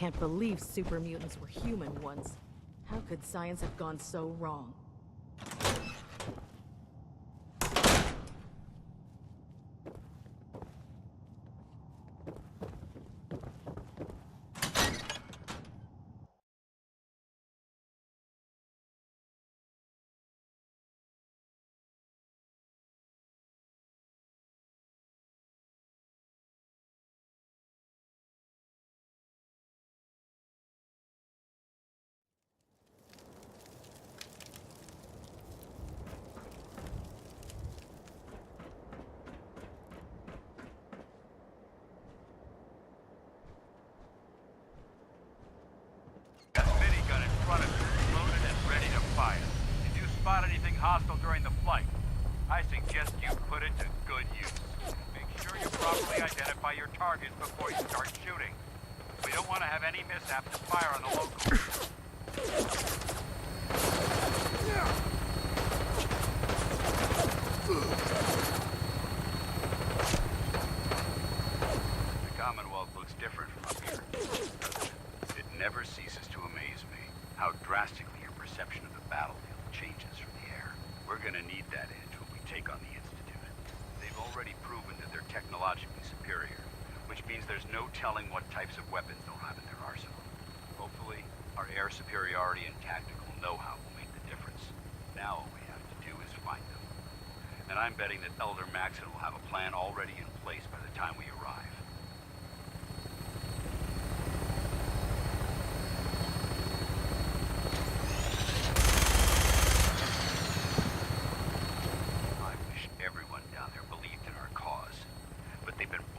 can't believe super mutants were human once. How could science have gone so wrong? Spot anything hostile during the flight, I suggest you put it to good use. Make sure you properly identify your targets before you start shooting. We don't want to have any mishaps to fire on the locals. The Commonwealth looks different from up here. It never ceases to amaze me how drastically your perception of the battlefield changes from the air. We're gonna need that edge when we take on the Institute. They've already proven that they're technologically superior, which means there's no telling what types of weapons they'll have in their arsenal. Hopefully, our air superiority and tactical know-how will make the difference. Now all we have to do is find them. And I'm betting that Elder Maxson will have a plan already in place by the time we arrive.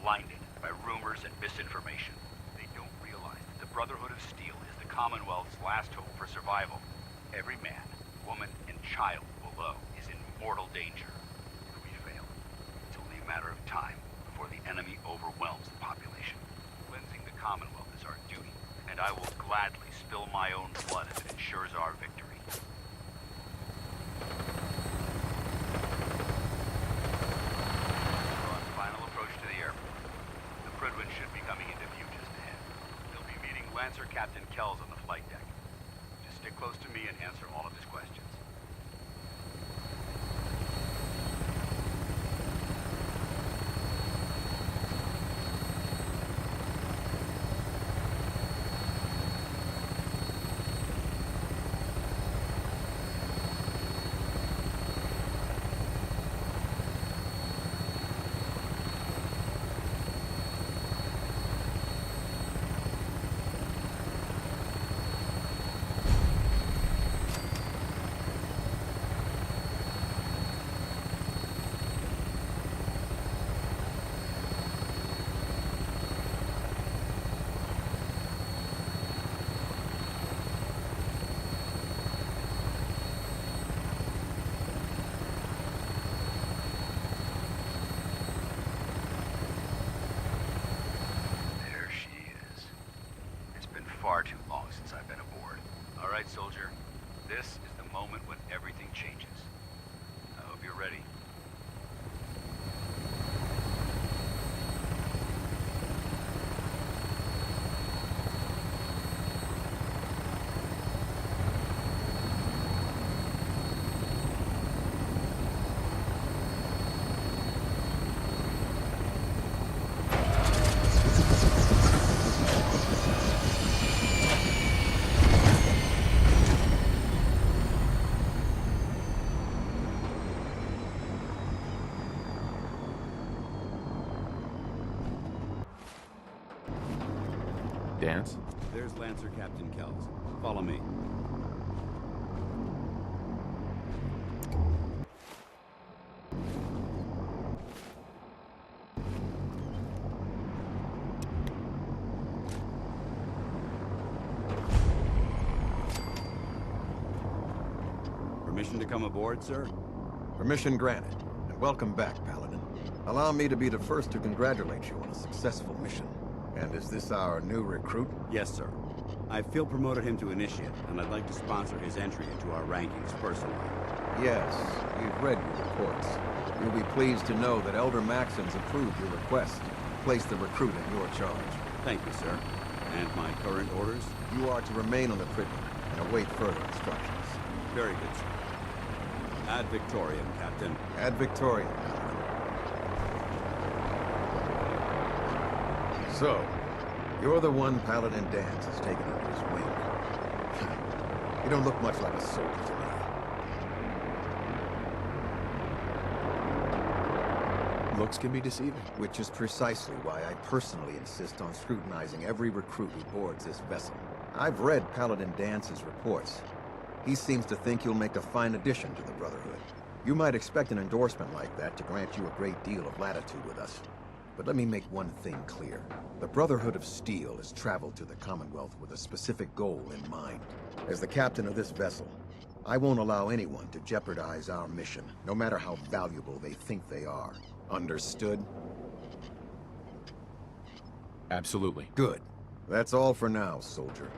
Blinded by rumors and misinformation. They don't realize that the Brotherhood of Steel is the Commonwealth's last hope for survival. Every man, woman, and child below is in mortal danger. If we fail, it's only a matter of time before the enemy overwhelms the population. Cleansing the Commonwealth is our duty, and I will gladly spill my own blood if it ensures our victory. Fredwin should be coming into view just ahead. They'll be meeting Lancer Captain Kells on the flight deck. Just stick close to me and answer all of his questions. Far too long since I've been aboard. All right, soldier. This is the moment when everything changes. I hope you're ready. Dance? There's Lancer Captain Kells. Follow me. Permission to come aboard, sir? Permission granted, and welcome back, Paladin. Allow me to be the first to congratulate you on a successful mission. And is this our new recruit? Yes, sir. I feel promoted him to initiate, and I'd like to sponsor his entry into our rankings personally. Yes, we've read your reports. You'll be pleased to know that Elder Maxson's approved your request to place the recruit in your charge. Thank you, sir. And my current orders? You are to remain on the prison and await further instructions. Very good, sir. Ad Victoriam, Captain. Ad Victoriam. So, you're the one Paladin Danse has taken under his wing. You don't look much like a soldier to me. Looks can be deceiving. Which is precisely why I personally insist on scrutinizing every recruit who boards this vessel. I've read Paladin Dance's reports. He seems to think you'll make a fine addition to the Brotherhood. You might expect an endorsement like that to grant you a great deal of latitude with us. But let me make one thing clear. The Brotherhood of Steel has traveled to the Commonwealth with a specific goal in mind. As the captain of this vessel, I won't allow anyone to jeopardize our mission, no matter how valuable they think they are. Understood? Absolutely. Good. That's all for now, soldier.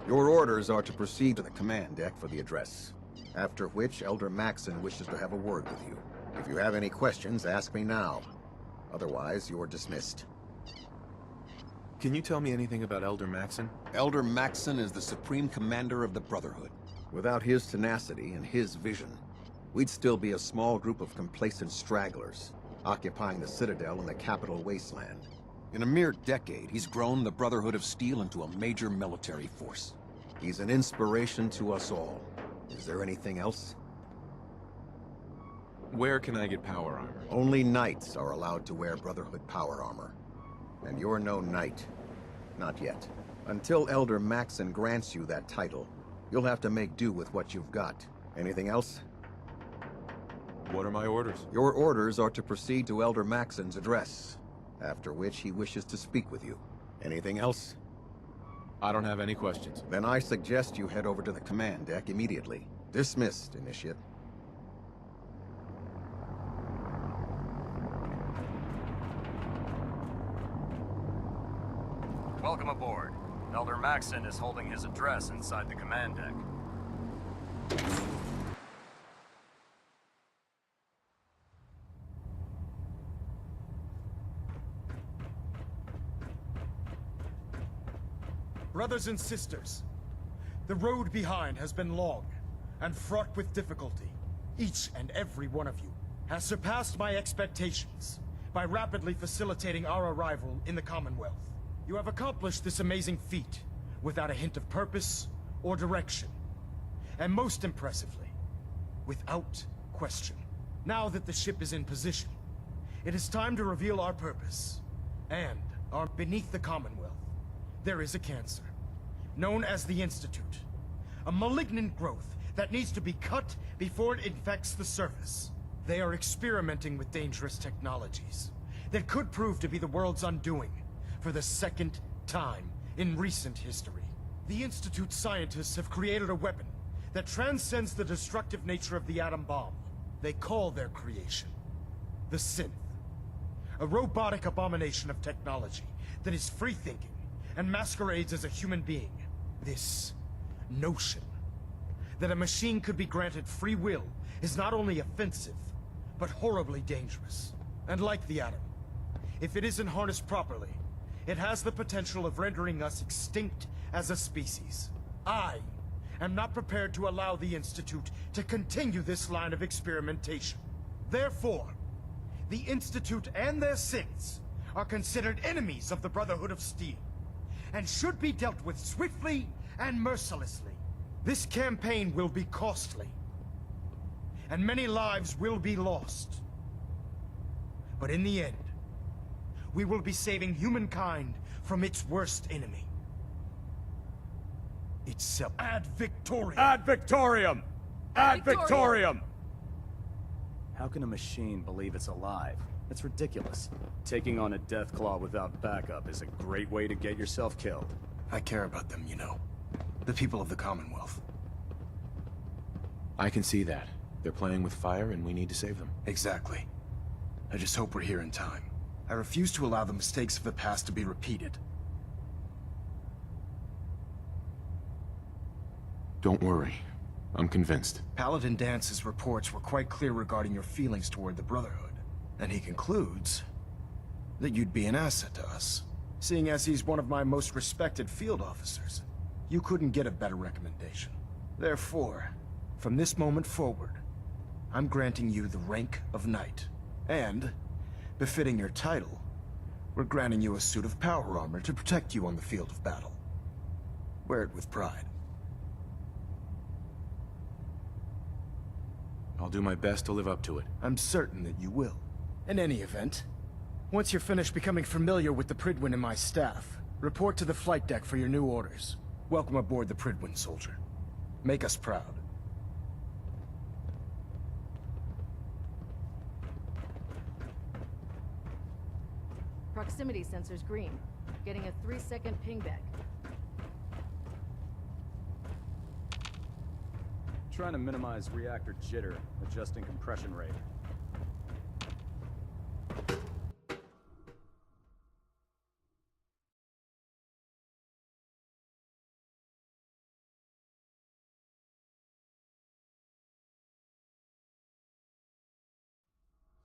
Your orders are to proceed to the command deck for the address. After which, Elder Maxson wishes to have a word with you. If you have any questions, ask me now. Otherwise, you're dismissed. Can you tell me anything about Elder Maxson? Elder Maxson is the Supreme Commander of the Brotherhood. Without his tenacity and his vision, we'd still be a small group of complacent stragglers, occupying the Citadel in the capital wasteland. In a mere decade, he's grown the Brotherhood of Steel into a major military force. He's an inspiration to us all. Is there anything else? Where can I get power armor? Only knights are allowed to wear Brotherhood power armor. And you're no knight. Not yet. Until Elder Maxson grants you that title, you'll have to make do with what you've got. Anything else? What are my orders? Your orders are to proceed to Elder Maxson's address, after which he wishes to speak with you. Anything else? I don't have any questions. Then I suggest you head over to the command deck immediately. Dismissed, Initiate. Welcome aboard. Elder Maxson is holding his address inside the command deck. Brothers and sisters, the road behind has been long and fraught with difficulty. Each and every one of you has surpassed my expectations by rapidly facilitating our arrival in the Commonwealth. You have accomplished this amazing feat without a hint of purpose or direction, and most impressively, without question. Now that the ship is in position, it is time to reveal our purpose, and beneath the Commonwealth, there is a cancer, known as the Institute. A malignant growth that needs to be cut before it infects the surface. They are experimenting with dangerous technologies that could prove to be the world's undoing for the second time in recent history. The Institute scientists have created a weapon that transcends the destructive nature of the atom bomb. They call their creation the Synth. A robotic abomination of technology that is free-thinking and masquerades as a human being. This notion that a machine could be granted free will is not only offensive, but horribly dangerous. And like the atom, if it isn't harnessed properly, it has the potential of rendering us extinct as a species. I am not prepared to allow the Institute to continue this line of experimentation. Therefore, the Institute and their synths are considered enemies of the Brotherhood of Steel, and should be dealt with swiftly and mercilessly. This campaign will be costly, and many lives will be lost. But in the end, we will be saving humankind from its worst enemy. Itself. Ad Victoriam! Ad Victoriam! Ad Victoriam! How can a machine believe it's alive? It's ridiculous. Taking on a Deathclaw without backup is a great way to get yourself killed. I care about them, you know. The people of the Commonwealth. I can see that. They're playing with fire and we need to save them. Exactly. I just hope we're here in time. I refuse to allow the mistakes of the past to be repeated. Don't worry. I'm convinced. Paladin Dance's reports were quite clear regarding your feelings toward the Brotherhood. And he concludes that you'd be an asset to us. Seeing as he's one of my most respected field officers, you couldn't get a better recommendation. Therefore, from this moment forward, I'm granting you the rank of Knight. And, befitting your title, we're granting you a suit of power armor to protect you on the field of battle. Wear it with pride. I'll do my best to live up to it. I'm certain that you will. In any event, once you're finished becoming familiar with the Prydwen and my staff, report to the flight deck for your new orders. Welcome aboard the Prydwen, soldier. Make us proud. Proximity sensor's green. Getting a 3-second pingback. Trying to minimize reactor jitter, adjusting compression rate.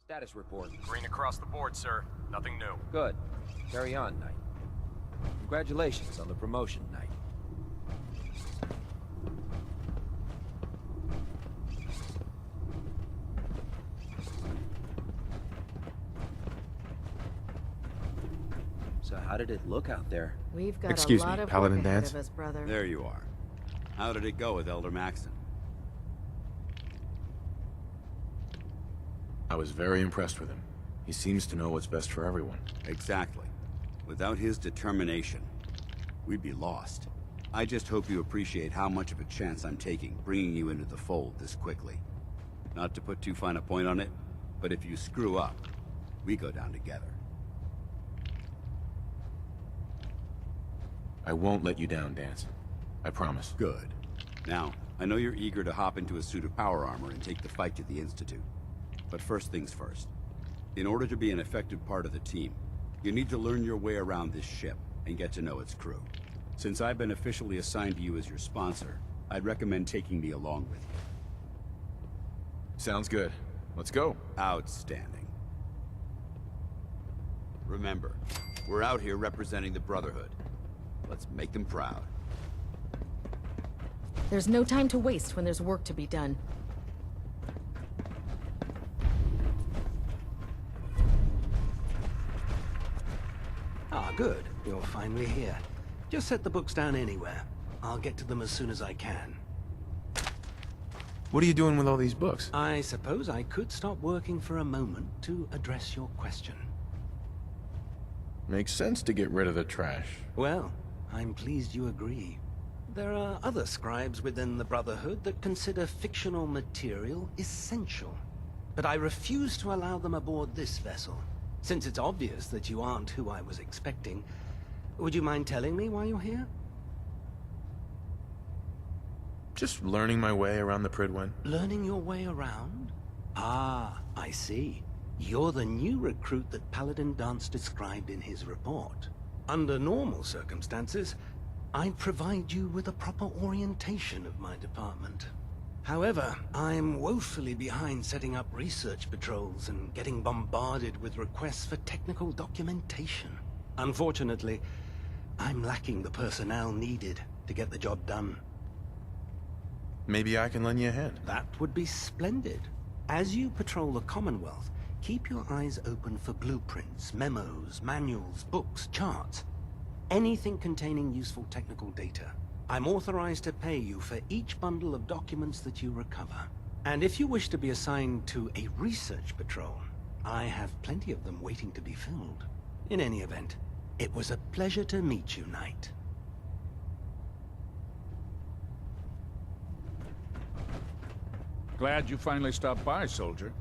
Status report. Green across the board, sir. Nothing new. Good. Carry on, Knight. Congratulations on the promotion, Knight. So how did it look out there? We've got Excuse a lot me, of Paladin work ahead Danse? of us, brother. There you are. How did it go with Elder Maxon? I was very impressed with him. He seems to know what's best for everyone. Exactly. Without his determination, we'd be lost. I just hope you appreciate how much of a chance I'm taking bringing you into the fold this quickly. Not to put too fine a point on it, but if you screw up, we go down together. I won't let you down, Danse. I promise. Good. Now, I know you're eager to hop into a suit of power armor and take the fight to the Institute. But first things first. In order to be an effective part of the team, you need to learn your way around this ship and get to know its crew. Since I've been officially assigned to you as your sponsor, I'd recommend taking me along with you. Sounds good. Let's go. Outstanding. Remember, we're out here representing the Brotherhood. Let's make them proud. There's no time to waste when there's work to be done. Ah, good. You're finally here. Just set the books down anywhere. I'll get to them as soon as I can. What are you doing with all these books? I suppose I could stop working for a moment to address your question. Makes sense to get rid of the trash. Well, I'm pleased you agree. There are other scribes within the Brotherhood that consider fictional material essential. But I refuse to allow them aboard this vessel. Since it's obvious that you aren't who I was expecting, would you mind telling me why you're here? Just learning my way around the Prydwen. Learning your way around? Ah, I see. You're the new recruit that Paladin Danse described in his report. Under normal circumstances, I'd provide you with a proper orientation of my department. However, I'm woefully behind setting up research patrols and getting bombarded with requests for technical documentation. Unfortunately, I'm lacking the personnel needed to get the job done. Maybe I can lend you a hand. That would be splendid. As you patrol the Commonwealth, keep your eyes open for blueprints, memos, manuals, books, charts. Anything containing useful technical data. I'm authorized to pay you for each bundle of documents that you recover. And if you wish to be assigned to a research patrol, I have plenty of them waiting to be filled. In any event, it was a pleasure to meet you, Knight. Glad you finally stopped by, soldier.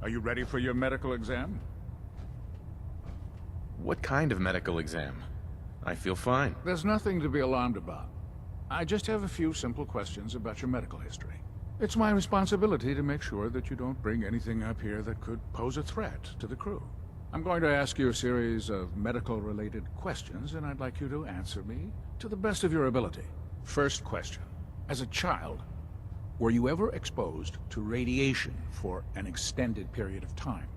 Are you ready for your medical exam? What kind of medical exam? I feel fine. There's nothing to be alarmed about. I just have a few simple questions about your medical history. It's my responsibility to make sure that you don't bring anything up here that could pose a threat to the crew. I'm going to ask you a series of medical-related questions, and I'd like you to answer me to the best of your ability. First question. As a child, were you ever exposed to radiation for an extended period of time?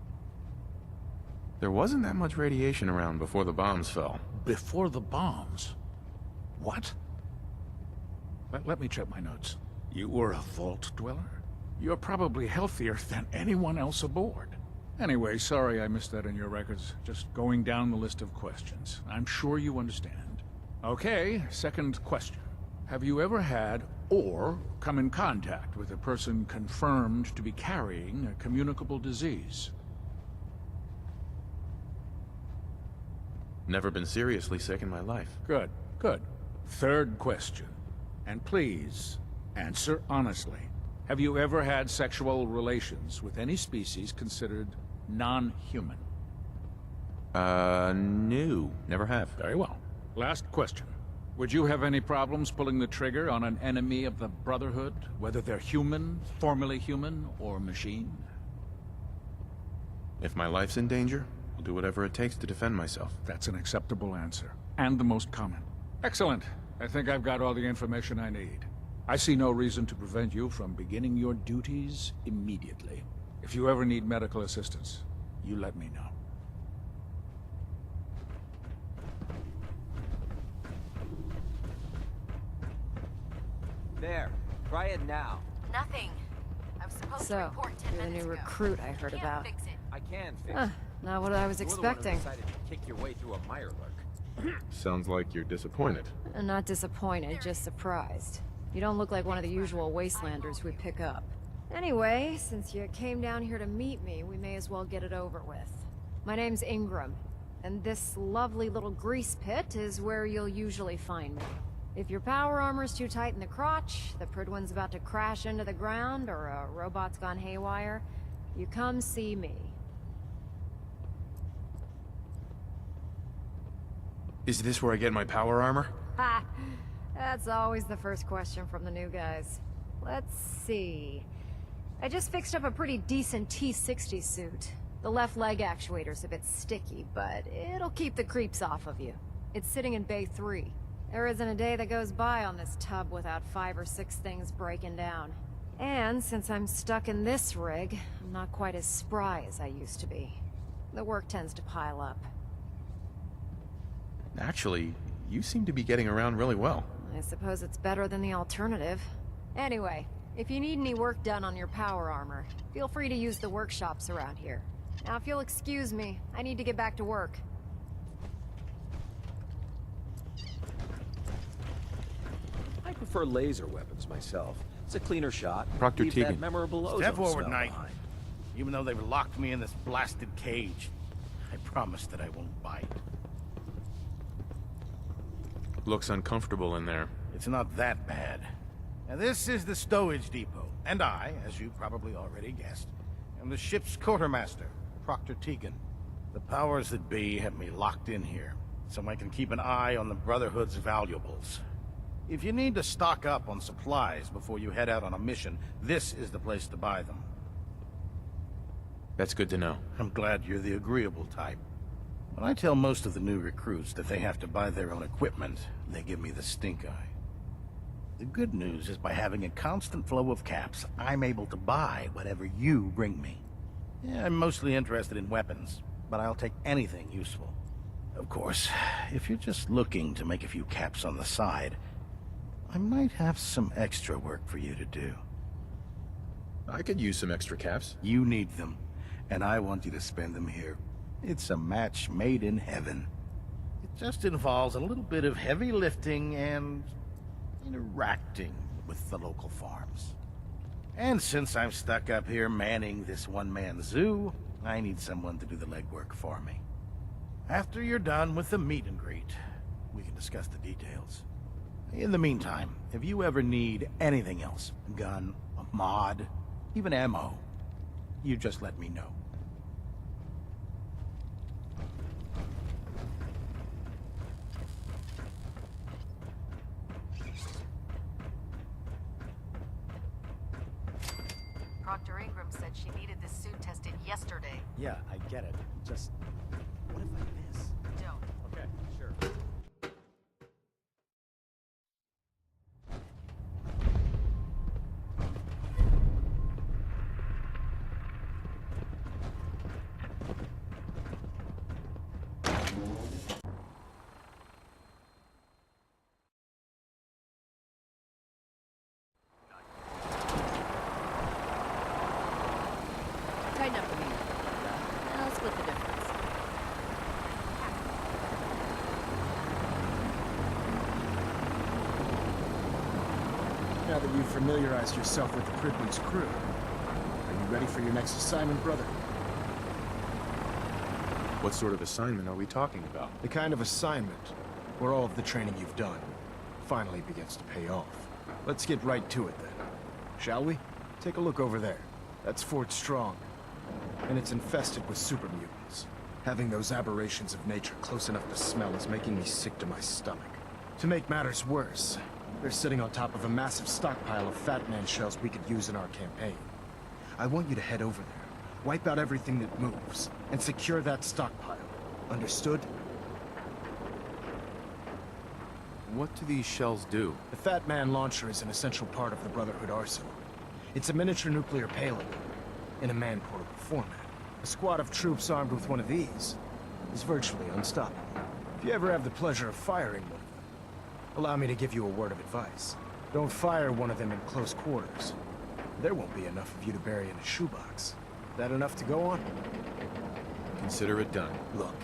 There wasn't that much radiation around before the bombs fell. Before the bombs? What? Let me check my notes. You were a vault dweller? You're probably healthier than anyone else aboard. Anyway, sorry I missed that in your records. Just going down the list of questions. I'm sure you understand. Okay, second question. Have you ever had or come in contact with a person confirmed to be carrying a communicable disease? Never been seriously sick in my life. Good, good. Third question. And please, answer honestly. Have you ever had sexual relations with any species considered non-human? No. Never have. Very well. Last question. Would you have any problems pulling the trigger on an enemy of the Brotherhood, whether they're human, formerly human, or machine? If my life's in danger, I'll do whatever it takes to defend myself. That's an acceptable answer, and the most common. Excellent. I think I've got all the information I need. I see no reason to prevent you from beginning your duties immediately. If you ever need medical assistance, you let me know. There. Try it now. Nothing. I'm supposed to So, report 10 you're the minutes new ago. recruit I heard Can't about. fix it. I can fix Huh, it. not what I was You're the one who expecting. decided to kick your way through a Mirelurk. Sounds like you're disappointed. I'm not disappointed, just surprised. You don't look like one of the usual wastelanders we pick up. Anyway, since you came down here to meet me, we may as well get it over with. My name's Ingram, and this lovely little grease pit is where you'll usually find me. If your power armor's too tight in the crotch, the Prydwen's about to crash into the ground, or a robot's gone haywire, you come see me. Is this where I get my power armor? Ha! That's always the first question from the new guys. Let's see. I just fixed up a pretty decent T-60 suit. The left leg actuator's a bit sticky, but it'll keep the creeps off of you. It's sitting in Bay 3. There isn't a day that goes by on this tub without 5 or 6 things breaking down. And since I'm stuck in this rig, I'm not quite as spry as I used to be. The work tends to pile up. Actually, you seem to be getting around really well. I suppose it's better than the alternative. Anyway, if you need any work done on your power armor, feel free to use the workshops around here. Now, if you'll excuse me, I need to get back to work. I prefer laser weapons myself. It's a cleaner shot. Proctor Leave Tegan. that memorable ozone Step forward, smell Knight. behind. Even though they've locked me in this blasted cage, I promise that I won't bite. Looks uncomfortable in there. It's not that bad. Now, this is the stowage depot, and I, as you probably already guessed, am the ship's quartermaster, Proctor Tegan. The powers that be have me locked in here, so I can keep an eye on the Brotherhood's valuables. If you need to stock up on supplies before you head out on a mission, this is the place to buy them. That's good to know. I'm glad you're the agreeable type. When I tell most of the new recruits that they have to buy their own equipment, they give me the stink eye. The good news is by having a constant flow of caps, I'm able to buy whatever you bring me. Yeah, I'm mostly interested in weapons, but I'll take anything useful. Of course, if you're just looking to make a few caps on the side, I might have some extra work for you to do. I could use some extra caps. You need them, and I want you to spend them here. It's a match made in heaven. It just involves a little bit of heavy lifting and interacting with the local farms. And since I'm stuck up here manning this one-man zoo, I need someone to do the legwork for me. After you're done with the meet and greet, we can discuss the details. In the meantime, if you ever need anything else, a gun, a mod, even ammo, you just let me know. Proctor Ingram said she needed this suit tested yesterday. Yeah, I get it. Just... what if I miss? Don't. Okay, sure. now that you've familiarized yourself with the Prydwen's crew. Are you ready for your next assignment, brother? What sort of assignment are we talking about? The kind of assignment where all of the training you've done finally begins to pay off. Let's get right to it then. Shall we? Take a look over there. That's Fort Strong. And it's infested with super mutants. Having those aberrations of nature close enough to smell is making me sick to my stomach. To make matters worse, they're sitting on top of a massive stockpile of Fat Man shells we could use in our campaign. I want you to head over there, wipe out everything that moves, and secure that stockpile. Understood? What do these shells do? The Fat Man launcher is an essential part of the Brotherhood arsenal. It's a miniature nuclear payload in a man-portable format. A squad of troops armed with one of these is virtually unstoppable. If you ever have the pleasure of firing one of them, allow me to give you a word of advice. Don't fire one of them in close quarters. There won't be enough of you to bury in a shoebox. That enough to go on? Consider it done. Look,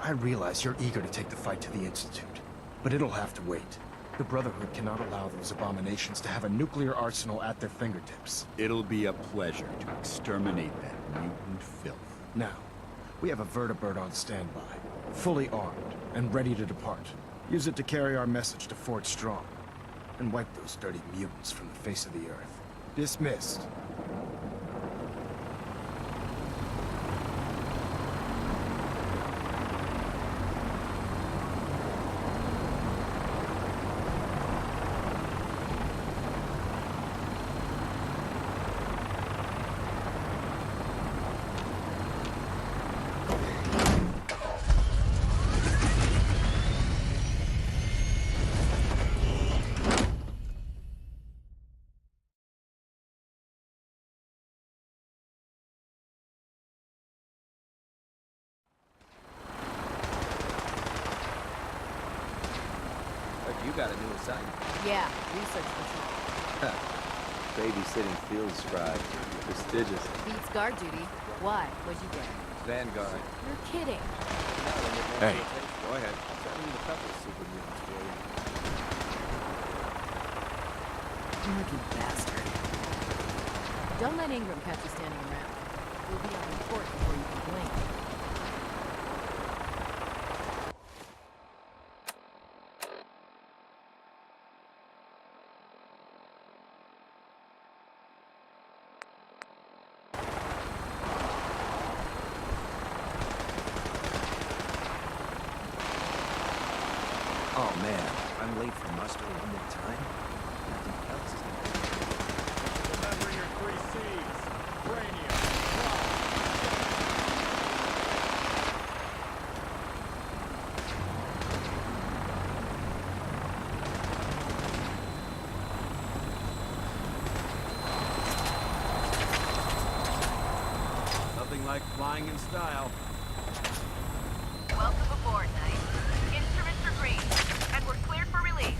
I realize you're eager to take the fight to the Institute, but it'll have to wait. The Brotherhood cannot allow those abominations to have a nuclear arsenal at their fingertips. It'll be a pleasure to exterminate that mutant filth. Now, we have a vertibird on standby, fully armed and ready to depart. Use it to carry our message to Fort Strong, and wipe those dirty mutants from the face of the earth. Dismissed. You got a new assignment. Yeah, research patrol. Babysitting field scribe. Prestigious. Beats guard duty. Why? What'd you get? Vanguard. You're kidding. Hey. Go ahead. I'll try to meet a couple of super mutants for you. Lucky bastard. Don't let Ingram catch you standing around. You'll be on report before you can blink. Oh man, I'm late for muster one more time. Nothing else is gonna Remember your 3 C's. Cranium. Nothing like flying in style. Welcome aboard, Knight. Instruments are green, and we're cleared for release.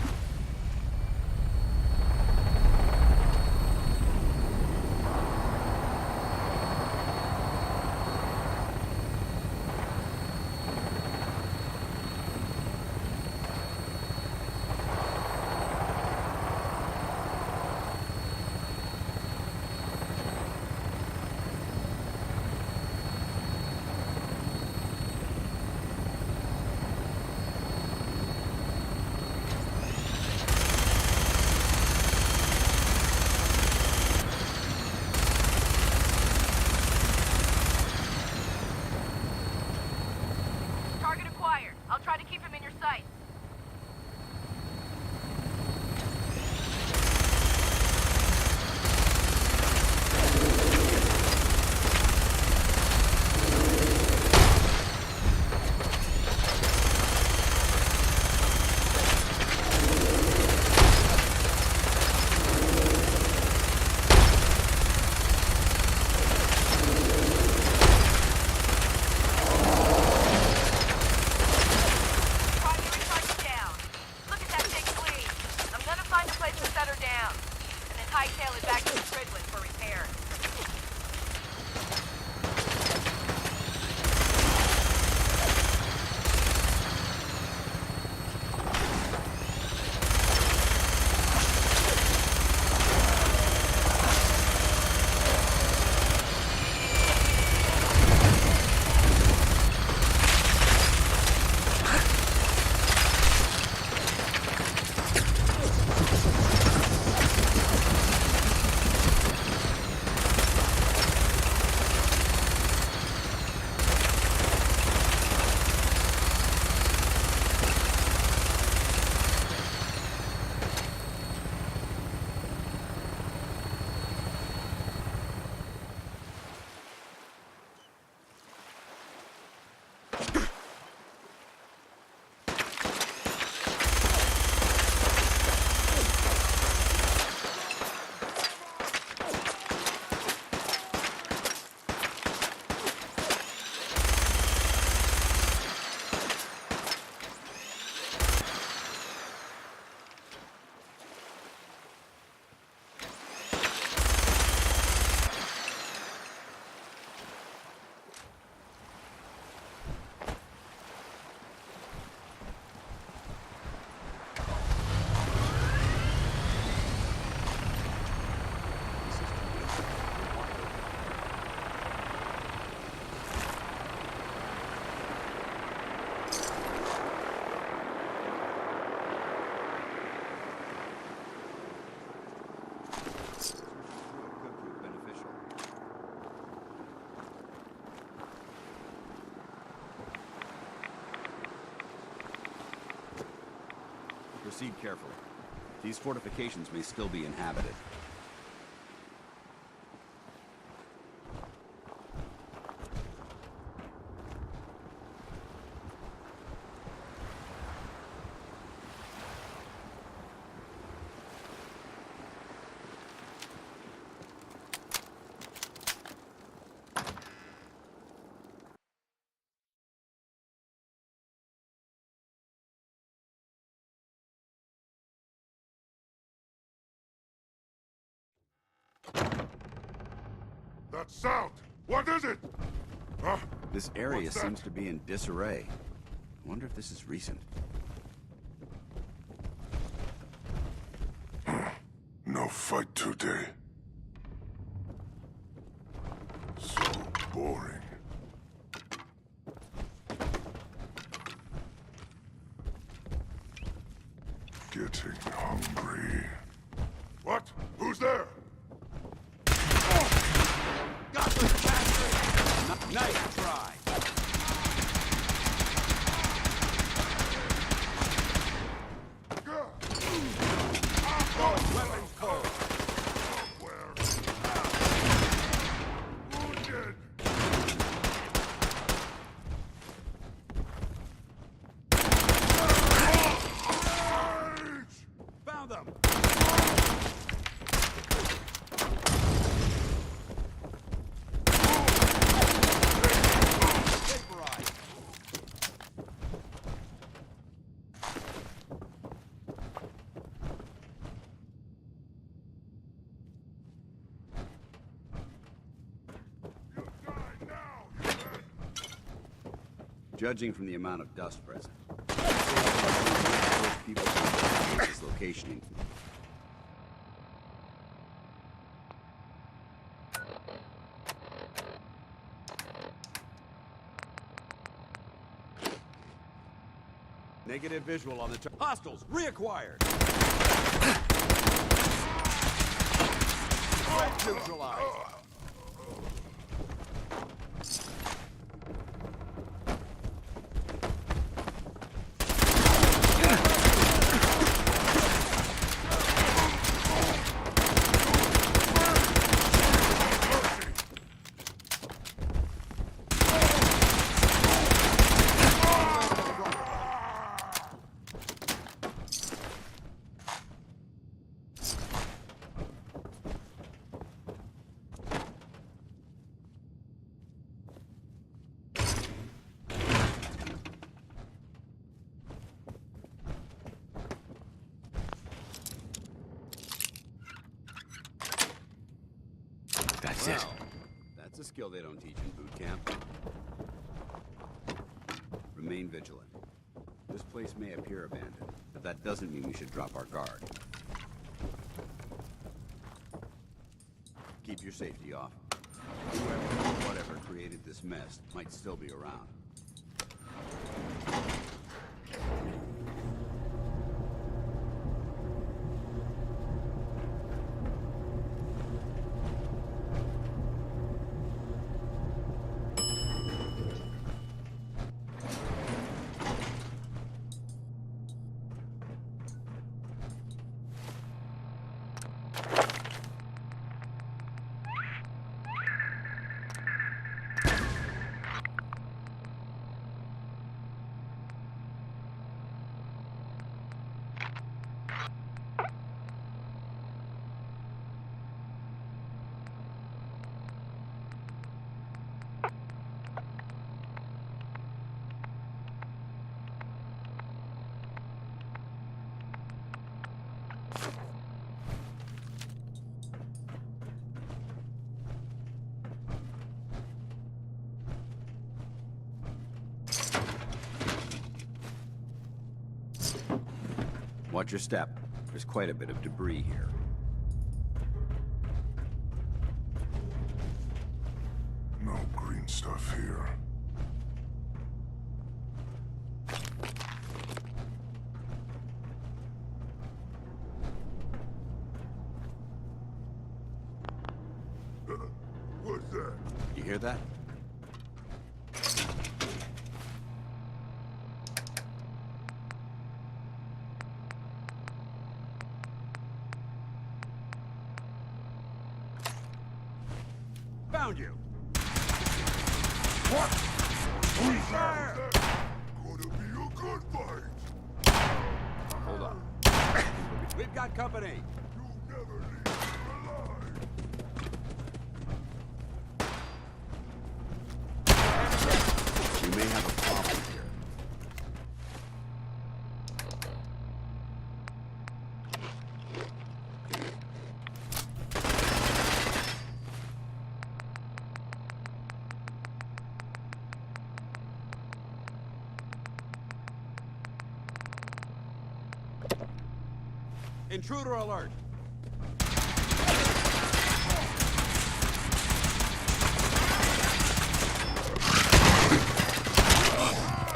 Proceed carefully. These fortifications may still be inhabited. That sound! What is it? This area seems to be in disarray. I wonder if this is recent. No fight today. So boring. Getting hungry. What? Who's there? Got the bastard! Nice try! Weapons cold. Wounded. Found them! Judging from the amount of dust present, people this location. Negative visual on the hostiles reacquired. Neutralized. That's it. That's a skill they don't teach in boot camp. Remain vigilant. This place may appear abandoned, but that doesn't mean we should drop our guard. Keep your safety off. Whoever or whatever created this mess might still be around. Watch your step. There's quite a bit of debris here. No green stuff here. What's that? You hear that? found you! What? Who's there? Gonna be a good fight. Hold on. We've got company! You never leave me alive. We may have a problem here. Intruder alert!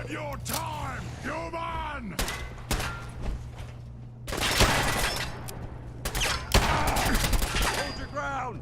Your time, human! Hold your ground!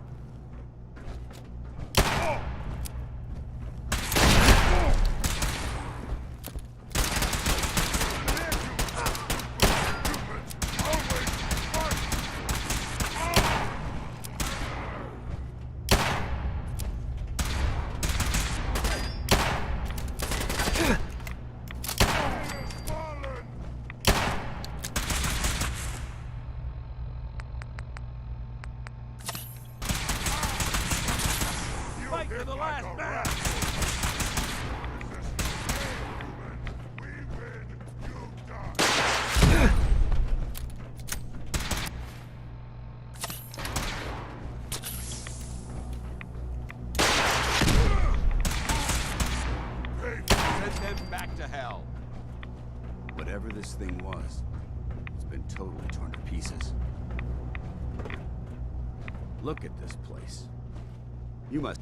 Fight to the last man! Send them back to hell. Whatever this thing was, it's been totally torn to pieces. Look at this place. You must...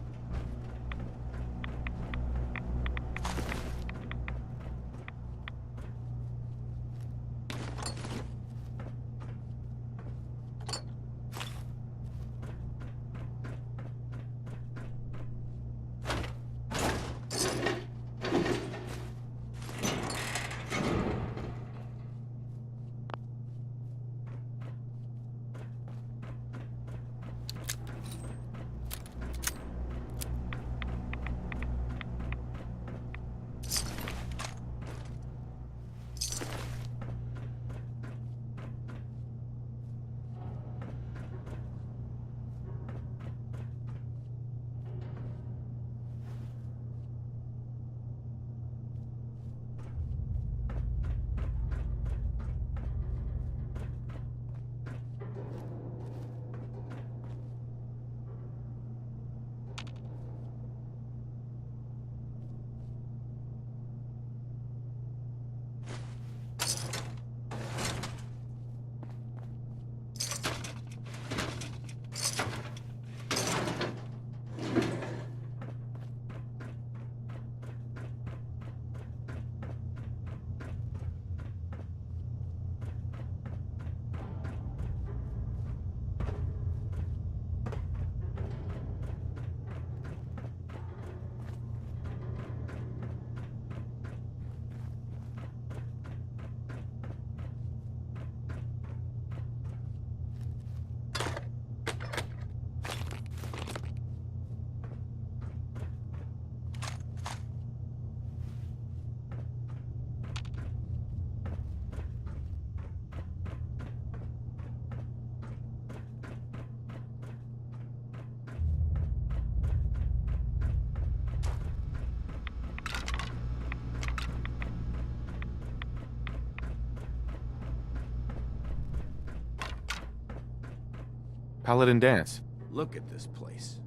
Paladin Danse. Look at this place.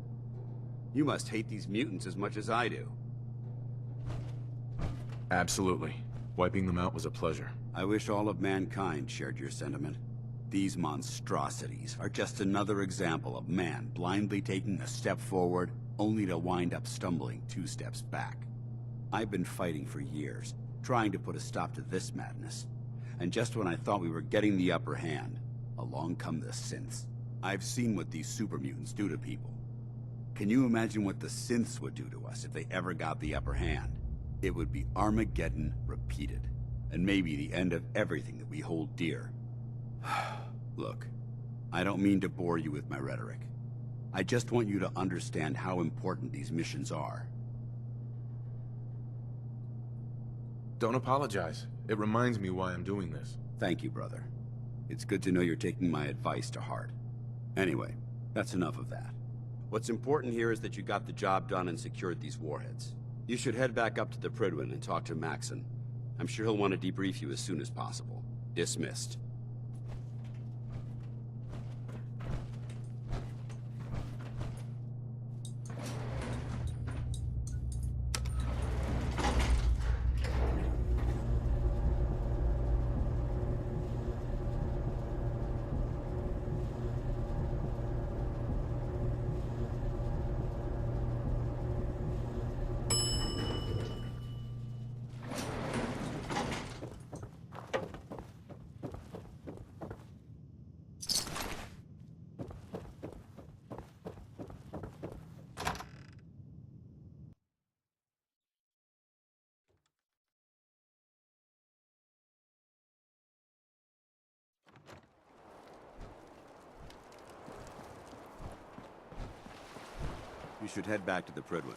You must hate these mutants as much as I do. Absolutely. Wiping them out was a pleasure. I wish all of mankind shared your sentiment. These monstrosities are just another example of man blindly taking a step forward, only to wind up stumbling 2 steps back. I've been fighting for years, trying to put a stop to this madness. And just when I thought we were getting the upper hand, along come the synths. I've seen what these super mutants do to people. Can you imagine what the synths would do to us if they ever got the upper hand? It would be Armageddon repeated, and maybe the end of everything that we hold dear. Look, I don't mean to bore you with my rhetoric, I just want you to understand how important these missions are. Don't apologize. It reminds me why I'm doing this. Thank you, brother. It's good to know you're taking my advice to heart. Anyway, that's enough of that. What's important here is that you got the job done and secured these warheads. You should head back up to the Prydwen and talk to Maxson. I'm sure he'll want to debrief you as soon as possible. Dismissed. You should head back to the Prydwen.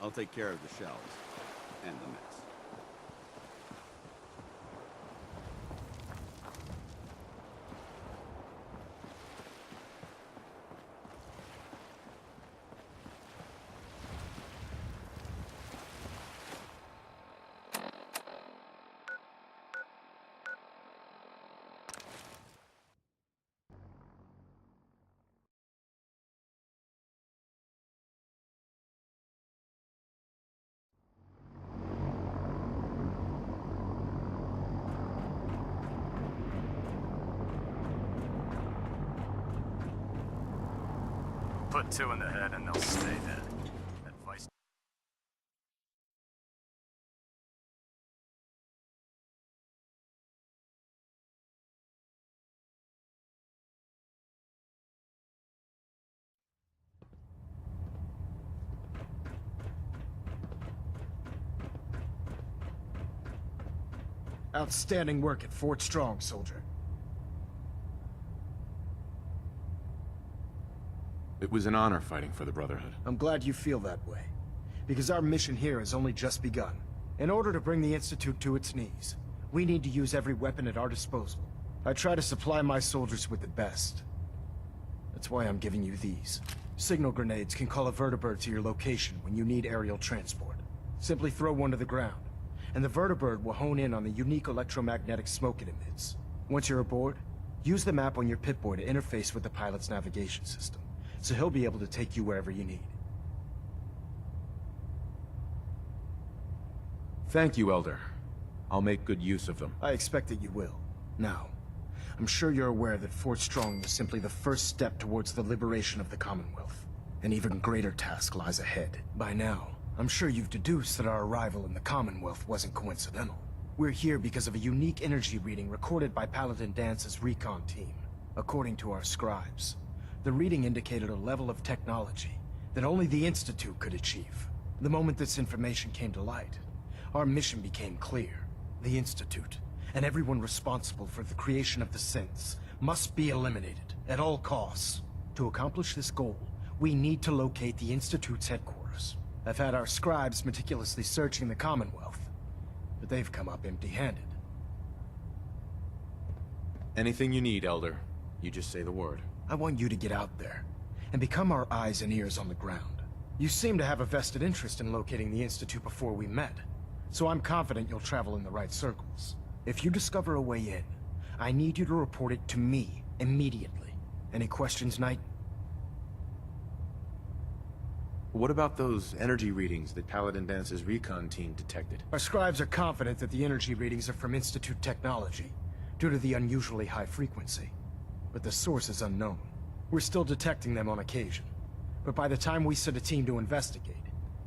I'll take care of the shells and the mess. Put 2 in the head and they'll stay dead. Advice. Outstanding work at Fort Strong, soldier. It was an honor fighting for the Brotherhood. I'm glad you feel that way, because our mission here has only just begun. In order to bring the Institute to its knees, we need to use every weapon at our disposal. I try to supply my soldiers with the best. That's why I'm giving you these. Signal grenades can call a vertibird to your location when you need aerial transport. Simply throw one to the ground, and the vertibird will hone in on the unique electromagnetic smoke it emits. Once you're aboard, use the map on your Pip-Boy to interface with the pilot's navigation system, so he'll be able to take you wherever you need. Thank you, Elder. I'll make good use of them. I expect that you will. Now, I'm sure you're aware that Fort Strong is simply the first step towards the liberation of the Commonwealth. An even greater task lies ahead. By now, I'm sure you've deduced that our arrival in the Commonwealth wasn't coincidental. We're here because of a unique energy reading recorded by Paladin Dance's recon team. According to our scribes, the reading indicated a level of technology that only the Institute could achieve. The moment this information came to light, our mission became clear. The Institute, and everyone responsible for the creation of the synths, must be eliminated at all costs. To accomplish this goal, we need to locate the Institute's headquarters. I've had our scribes meticulously searching the Commonwealth, but they've come up empty-handed. Anything you need, Elder. You just say the word. I want you to get out there, and become our eyes and ears on the ground. You seem to have a vested interest in locating the Institute before we met, so I'm confident you'll travel in the right circles. If you discover a way in, I need you to report it to me immediately. Any questions, Knight? What about those energy readings that Paladin Dance's recon team detected? Our scribes are confident that the energy readings are from Institute technology, due to the unusually high frequency. But the source is unknown. We're still detecting them on occasion. But by the time we send a team to investigate,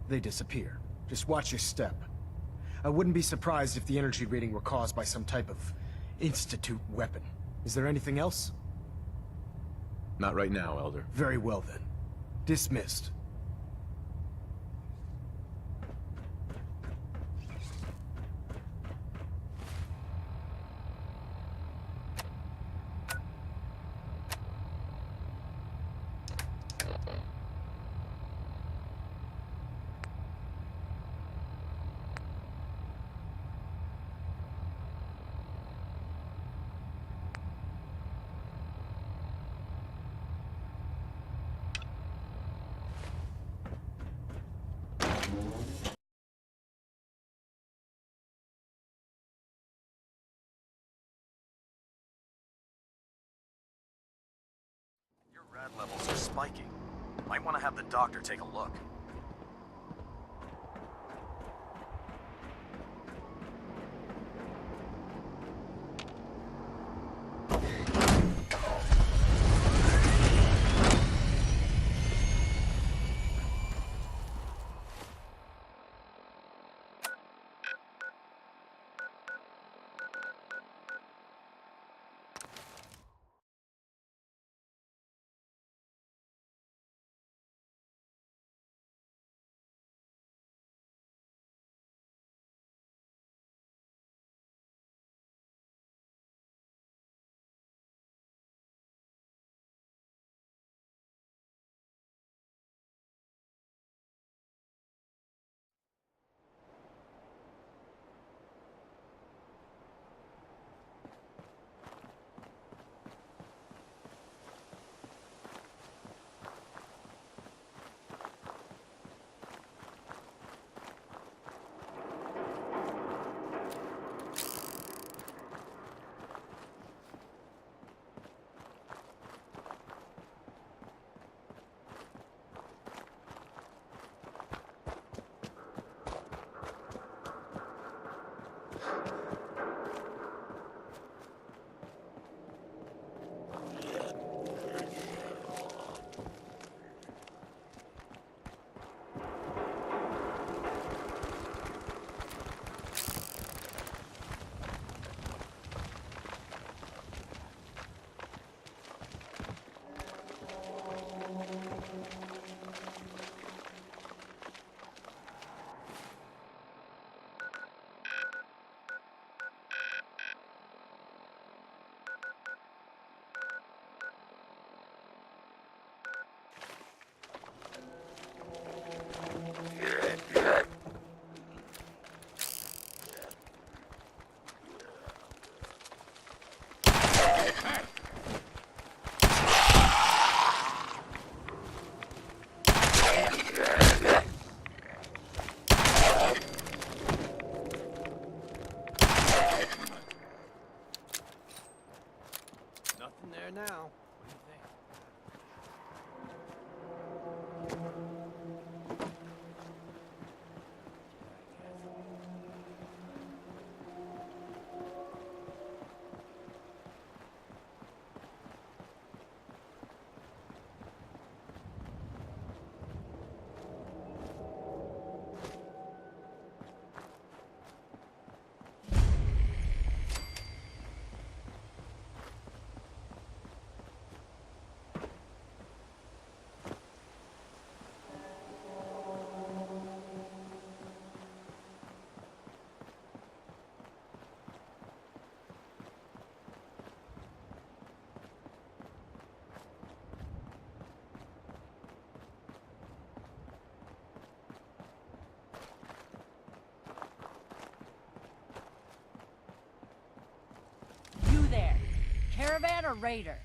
they disappear. Just watch your step. I wouldn't be surprised if the energy reading were caused by some type of Institute weapon. Is there anything else? Not right now, Elder. Very well then. Dismissed. levels are spiking. Might want to have the doctor take a look. Nothing there now. What do you think? You there. Caravan or raider?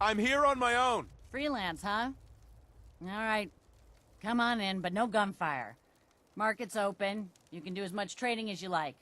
I'm here on my own. Freelance, huh? All right. Come on in, but no gunfire. Market's open. You can do as much trading as you like.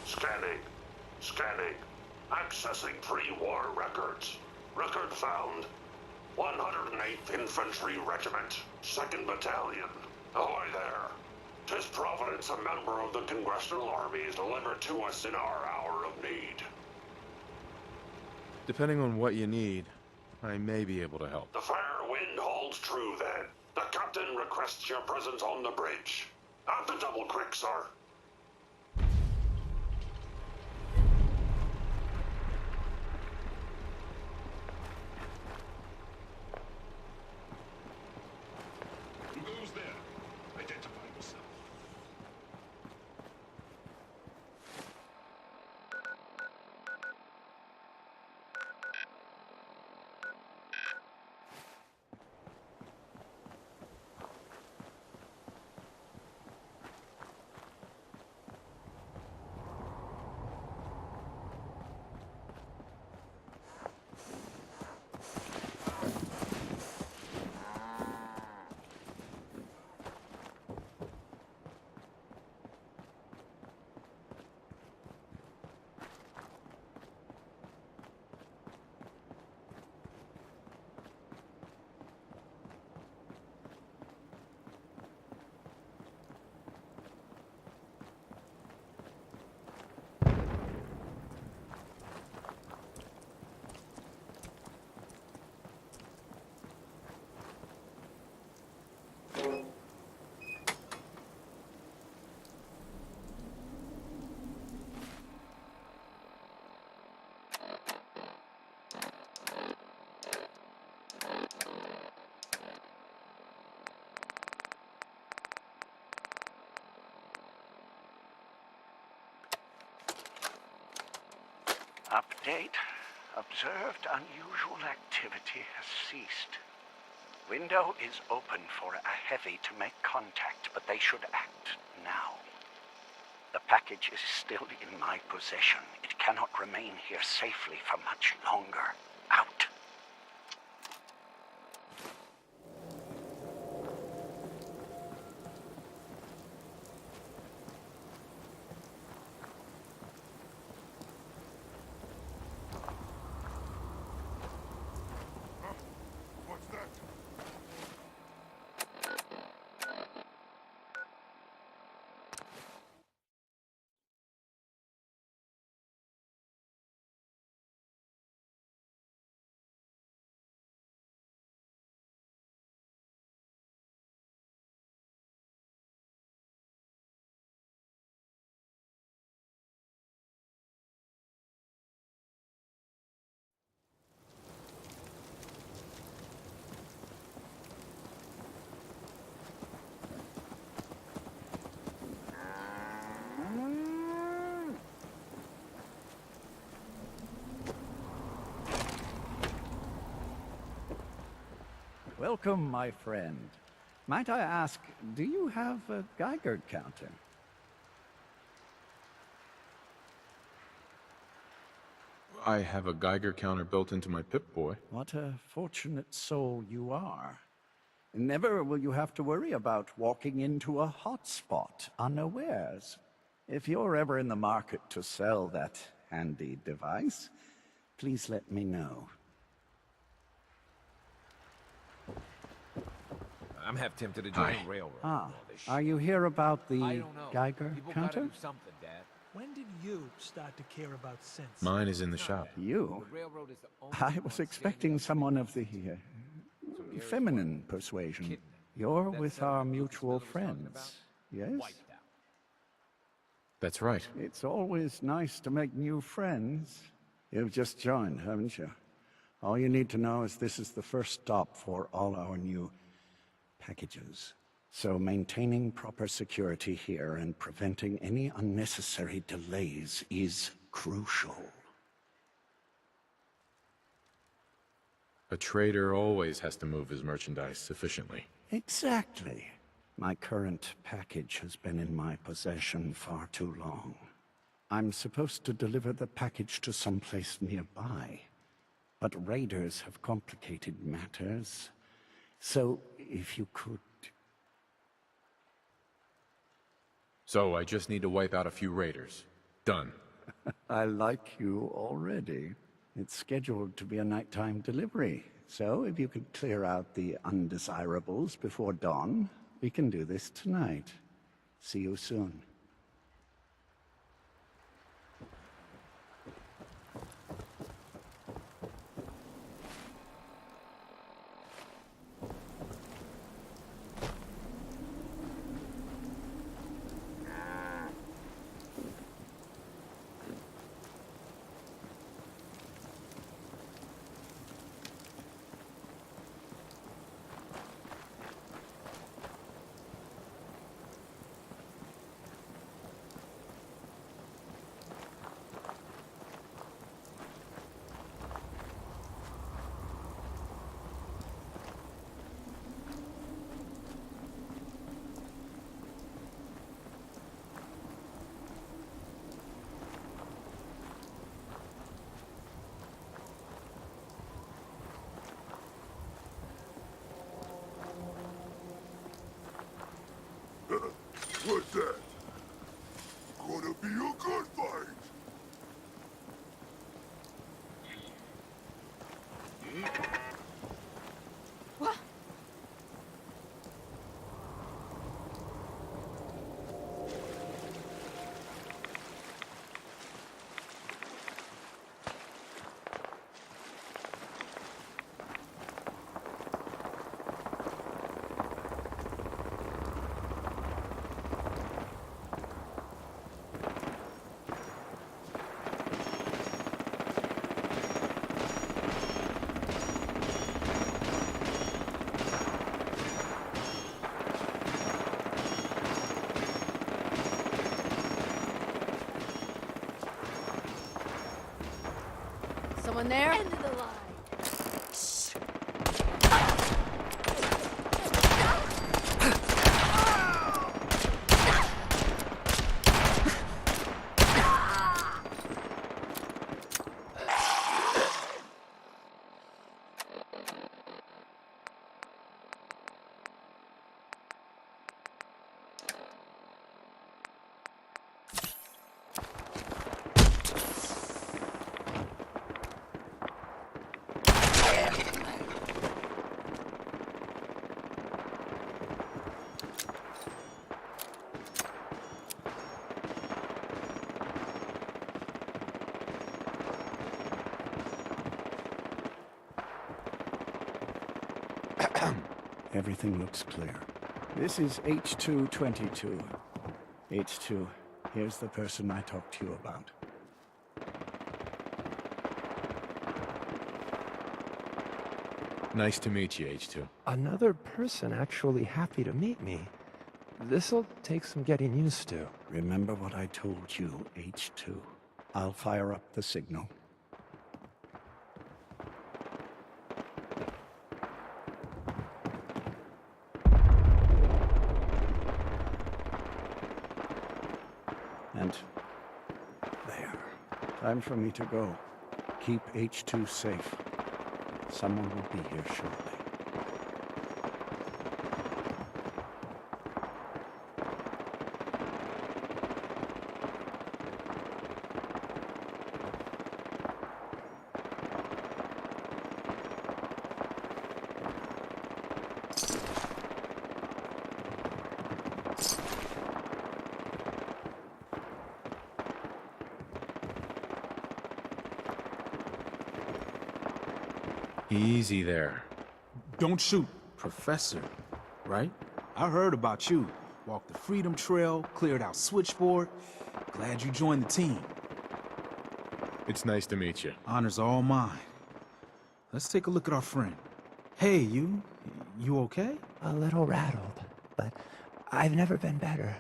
Scanning. Scanning. Accessing pre-war records. Record found. 108th Infantry Regiment, 2nd Battalion. Ahoy there. 'Tis Providence, a member of the Congressional Army, is delivered to us in our hour of need. Depending on what you need, I may be able to help. The fair wind holds true, then. The captain requests your presence on the bridge. At the Double Creek, sir. Update. Observed unusual activity has ceased. Window is open for a heavy to make contact, but they should act now. The package is still in my possession. It cannot remain here safely for much longer. Out. What's that? Welcome, my friend. Might I ask, do you have a Geiger counter? I have a Geiger counter built into my Pip-Boy. What a fortunate soul you are. Never will you have to worry about walking into a hotspot unawares. If you're ever in the market to sell that handy device, please let me know. I'm half tempted to join the railroad. Ah, are you here about I the don't know. Geiger People gotta counter? do something, Dad. When did you start to care about sense? Mine is in the shop. You? The railroad is the only I was expecting someone of the feminine persuasion. You're with our mutual friends, yes? That's right. It's always nice to make new friends. You've just joined, haven't you? All you need to know is this is the first stop for all our new packages. So maintaining proper security here and preventing any unnecessary delays is crucial. A trader always has to move his merchandise efficiently. Exactly. My current package has been in my possession far too long. I'm supposed to deliver the package to someplace nearby, but raiders have complicated matters. So, if you could... So I just need to wipe out a few raiders. Done. I like you already. It's scheduled to be a nighttime delivery, so if you could clear out the undesirables before dawn, we can do this tonight. See you soon. What's that? Gonna be a good fight. What? Someone there? End of the line. Everything looks clear. This is H222. H2, here's the person I talked to you about. Nice to meet you, H2. Another person actually happy to meet me. This'll take some getting used to. Remember what I told you, H2. I'll fire up the signal. And there. Time for me to go. Keep H2 safe. Someone will be here shortly. Easy there. Don't shoot, Professor, right? I heard about you. Walked the Freedom Trail, cleared out Switchboard. Glad you joined the team. It's nice to meet you. Honor's all mine. Let's take a look at our friend. Hey, you okay? A little rattled, but I've never been better.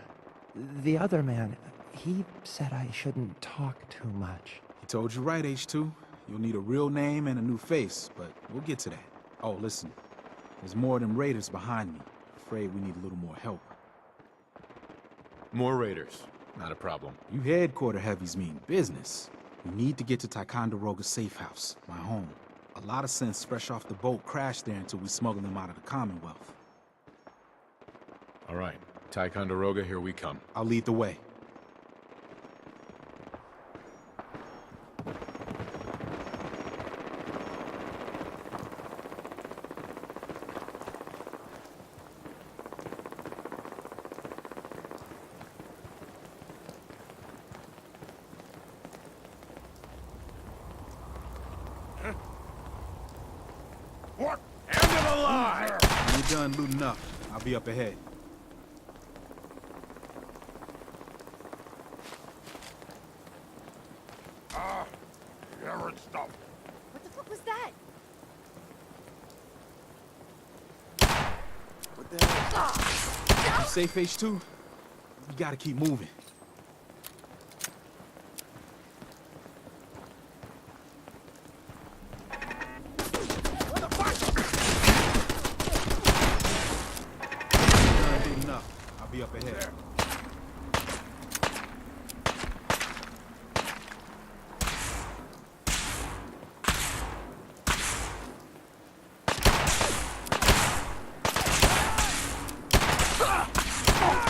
The other man, he said I shouldn't talk too much. He told you right, H2. You'll need a real name and a new face, but we'll get to that. Oh, listen. There's more of them raiders behind me. Afraid we need a little more help. More raiders. Not a problem. You headquarter heavies mean business. We need to get to Ticonderoga's safe house, my home. A lot of sense fresh off the boat crashed there until we smuggled them out of the Commonwealth. All right. Ticonderoga, here we come. I'll lead the way. What? End of the line! When you're done looting up, I'll be up ahead. Here it's stuff. What the fuck was that? What the hell? You safe, H2? You gotta keep moving. I'll be up ahead.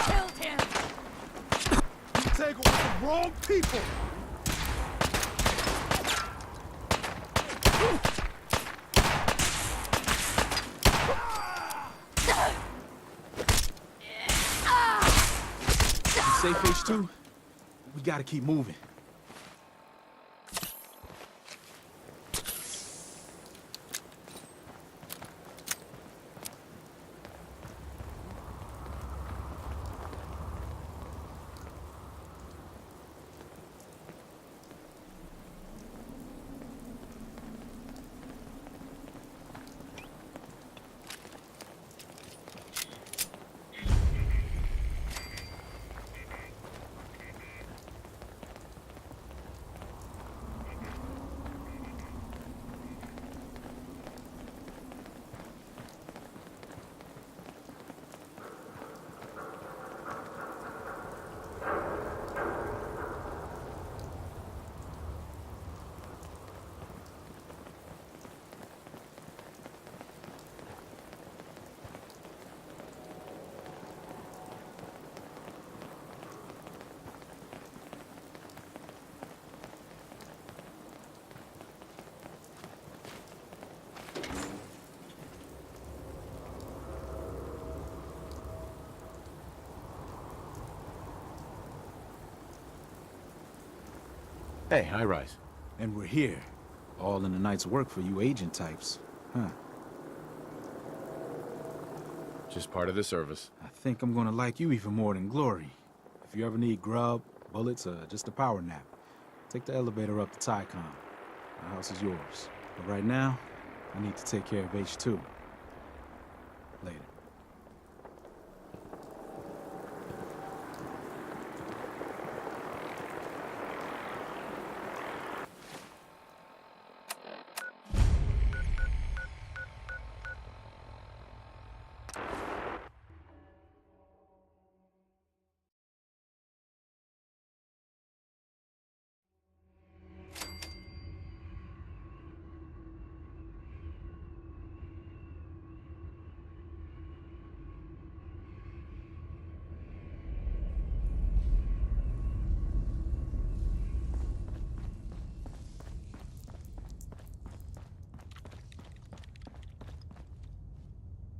Killed him! You take with the wrong people! You safe, H2? We gotta keep moving. Hey, High Rise. And we're here. All in the night's work for you agent types. Huh. Just part of the service. I think I'm gonna like you even more than Glory. If you ever need grub, bullets, or just a power nap, take the elevator up to Tycon. The house is yours. But right now, I need to take care of H2. Later.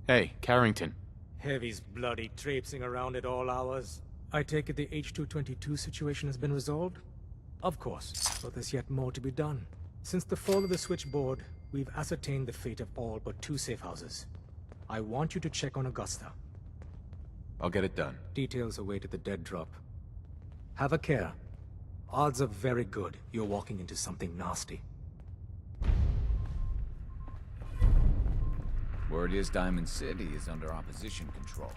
Hey, Carrington. Heavy's bloody traipsing around at all hours. I take it the H-222 situation has been resolved? Of course, but there's yet more to be done. Since the fall of the switchboard, we've ascertained the fate of all but 2 safe houses. I want you to check on Augusta. I'll get it done. Details await at the dead drop. Have a care. Odds are very good you're walking into something nasty. Word is Diamond City is under opposition control.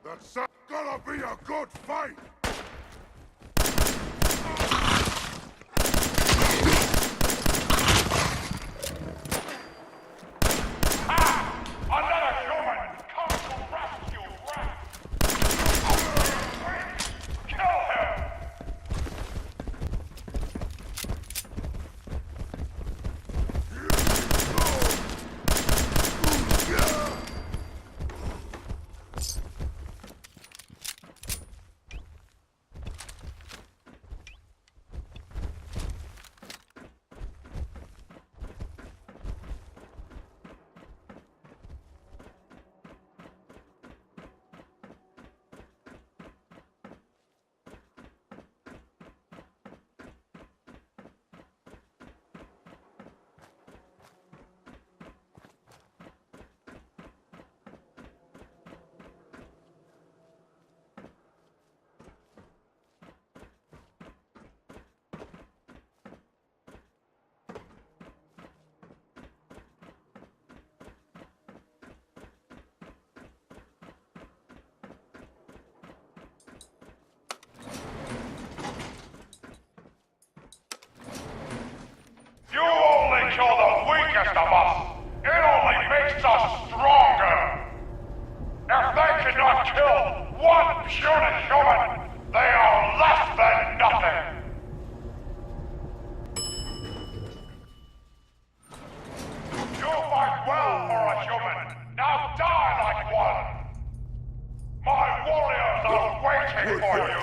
That's gonna be a good fight! Another human! Come to rescue Rat! Kill him! You only kill the weakest of us! It only makes us stronger! If they cannot kill one puny human, they are less than nothing! You fight well for a human! Now die like one! My warriors are waiting for you!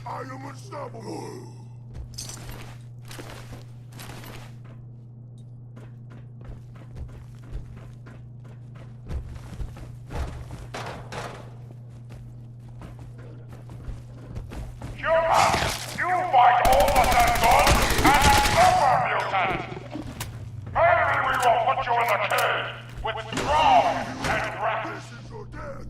I am unstoppable! You fight all the Zengon and a super mutant! Maybe we will put you in the cage with Strong and Rex! This is your death!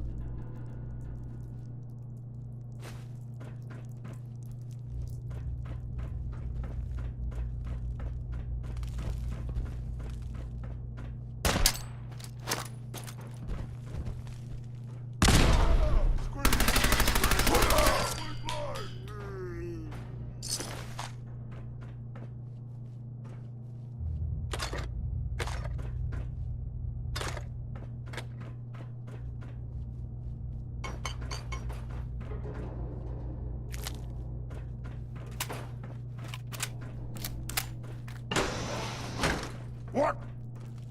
What?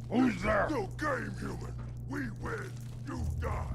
Who's there? No game, human. We win. You die.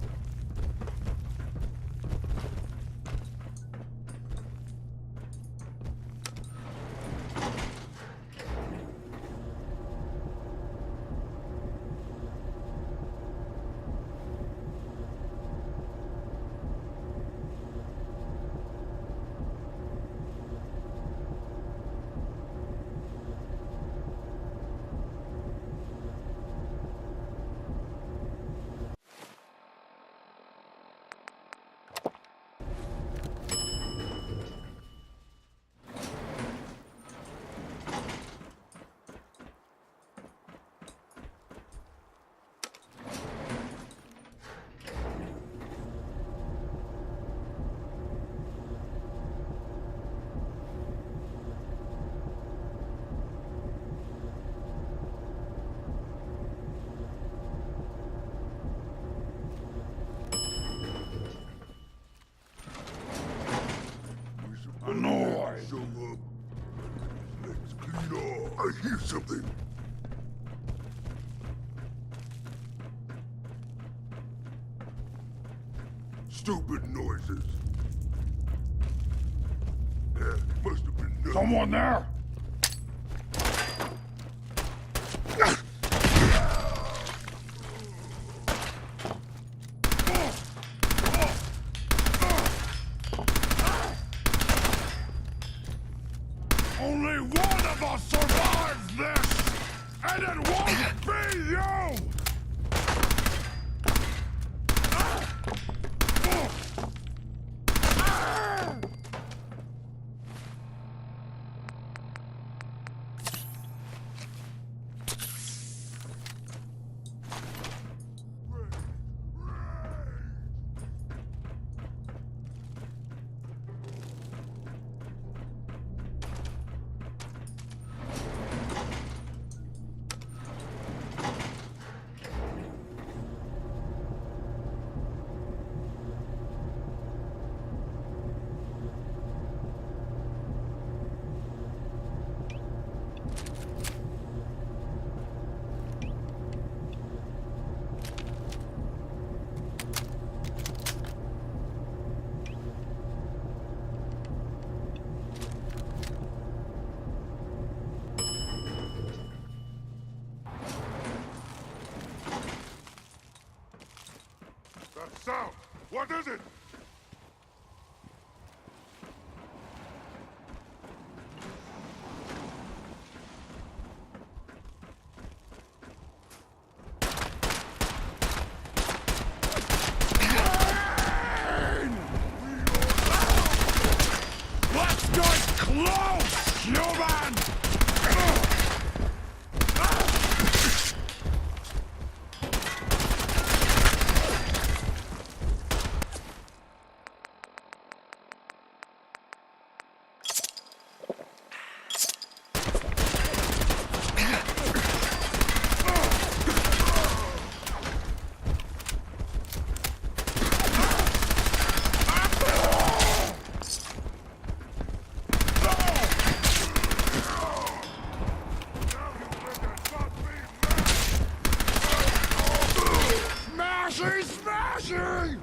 I know I show up. Let's clean off. I hear something. stupid noises. Must have been nothing. Someone there? Only one of us survives this! And it won't be you! That sound! What is it? Let's get close, human! Smashing! Smashing!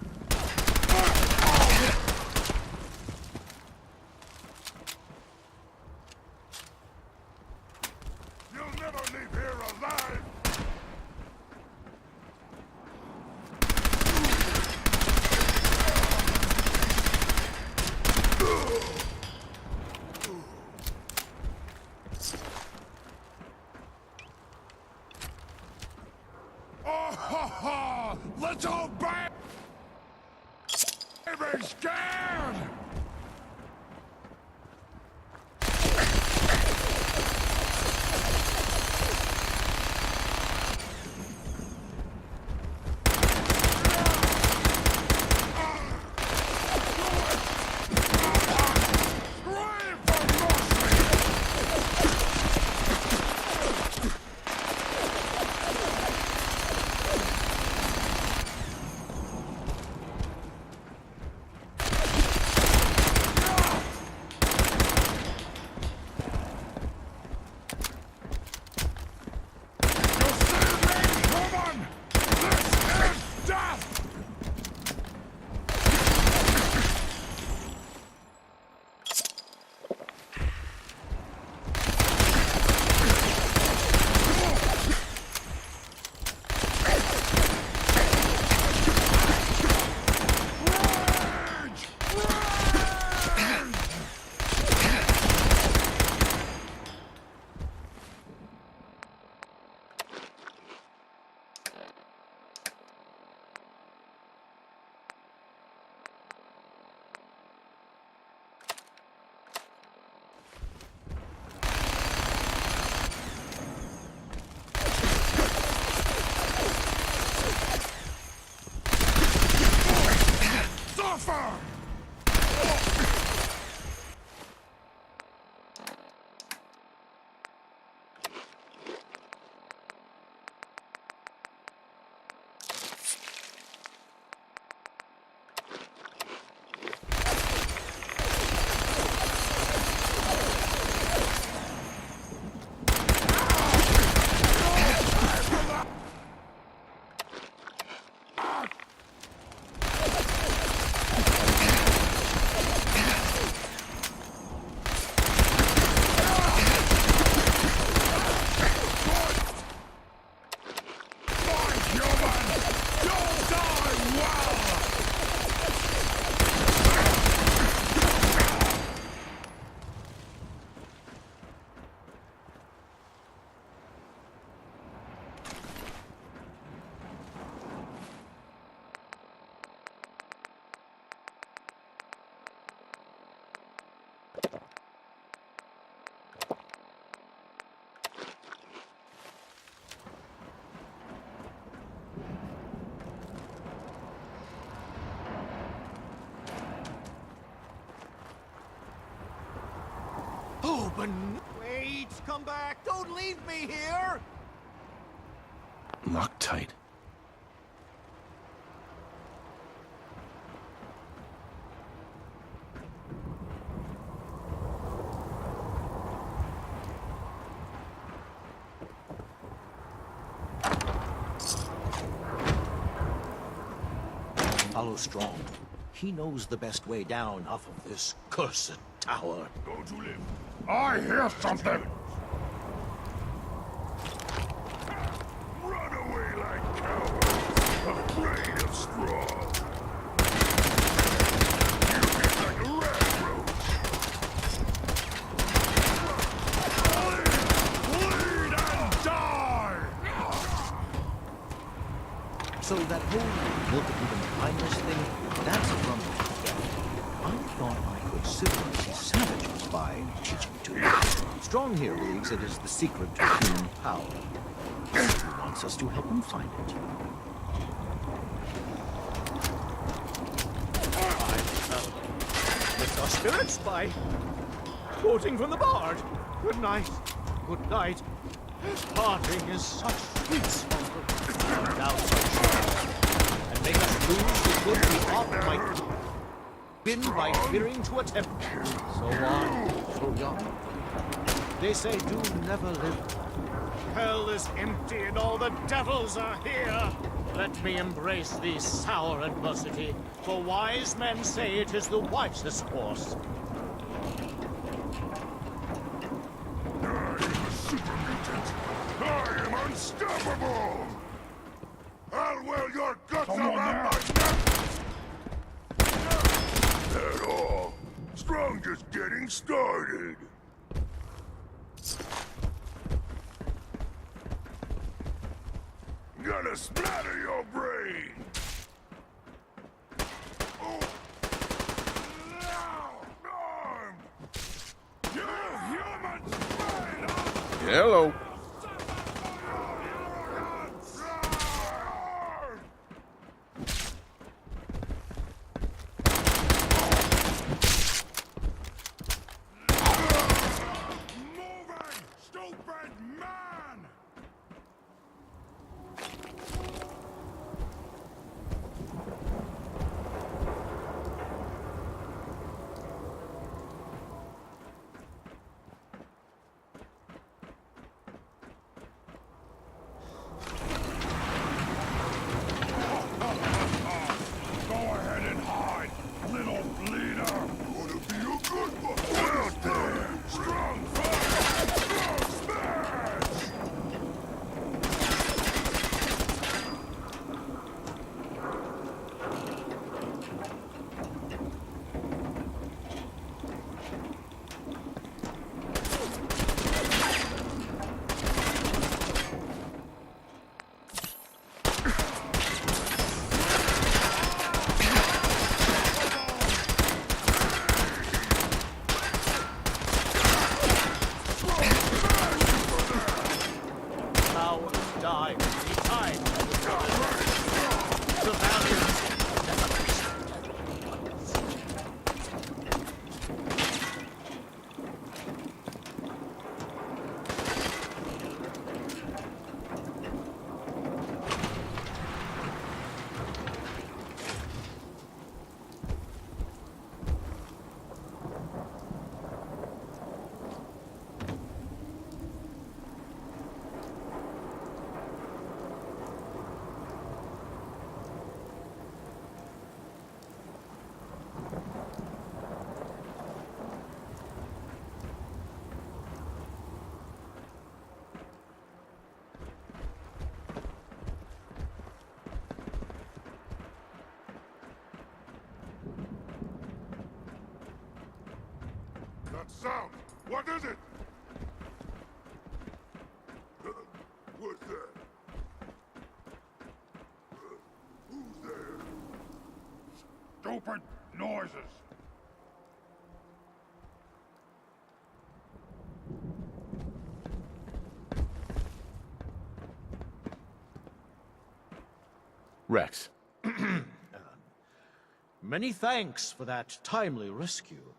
You'll never leave here alive! Oh, ha, ha! Little baby scared! open! Wait! Come back! Don't leave me here! Lock tight. Follow Strong. He knows the best way down off of this cursed tower. Don't you live? I hear something! Run away like cowards, afraid of Strong. You get like a rat roach. Bleed and die! So that whole look at even kindness thing, that's from I thought I could civilize these savages by teaching to them. Strong here believes it is the secret to human power. He wants us to help him find it. I lift our spirits by quoting from the Bard. Good night. Good night. Parting is such sweet sorrow. Now and make us lose the good we ought might been by fearing to attempt. So on, so young. They say do never live. Hell is empty and all the devils are here. Let me embrace the sour adversity, for wise men say it is the wisest course. I am a super mutant. I am unstoppable. I'll well your guts around my neck. At all. Strong just getting started. Gonna splatter your brain. Oh. Now, armed. You humans, right up. Hello. That sound! What is it? What's that? Who's there? Stupid noises! Rex. Many thanks for that timely rescue.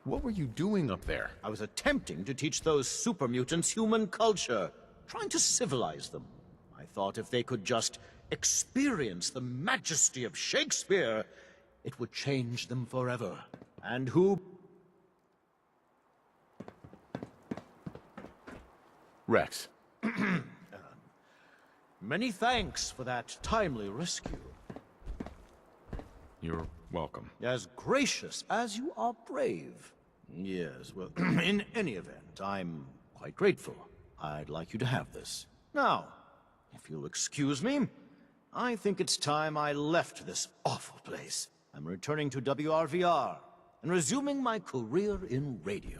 What were you doing up there? I was attempting to teach those super mutants human culture, trying to civilize them. I thought if they could just experience the majesty of Shakespeare, it would change them forever. And who... Rex. Many thanks for that timely rescue. You're welcome. As gracious as you are brave. Yes, well, in any event, I'm quite grateful. I'd like you to have this. Now, if you'll excuse me, I think it's time I left this awful place. I'm returning to WRVR and resuming my career in radio.